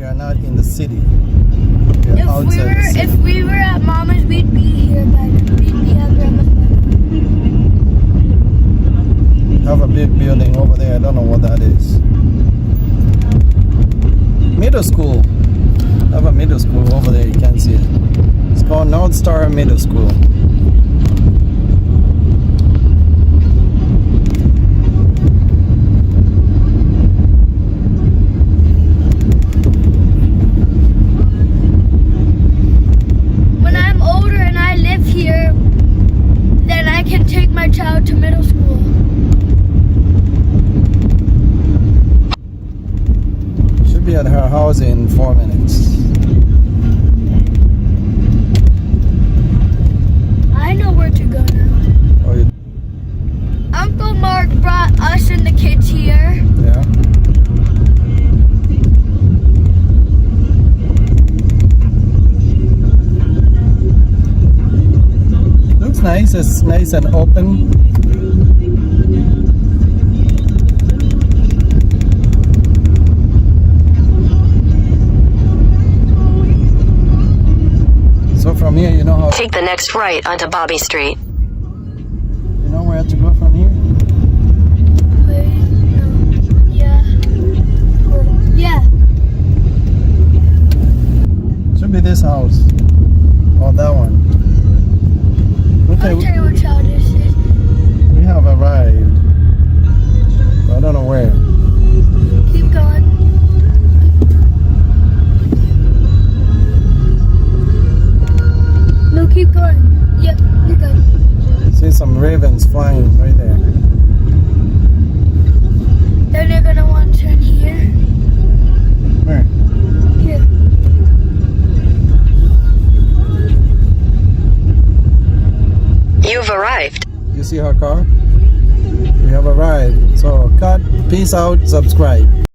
we are not in the city. We are outside the city. If we were at Mama's, we'd be here by now. We'd be at Grandma's by now. Have a big building over there. I don't know what that is. Middle school. Have a middle school over there. You can see it. It's called North Star Middle School. When I'm older and I live here, then I can take my child to middle school. Should be at her house in 4 minutes. I know where to go now. Oh, you, Uncle Mark brought us and the kids here. yeah. Looks nice. It's nice and open. So from here, you know how. Take the next right onto Bobby Street. You know where to go from here? Wait, no. Yeah. Oh, yeah. Should be this house. Or that one. Okay, I'll tell you what child this is. we have arrived. But I don't know where. Keep going. No, keep going. Yep, you're good. See some ravens flying right there. Then you're gonna want to turn here. Where? Here. You've arrived. You see her car? We have arrived. So cut, peace out, subscribe.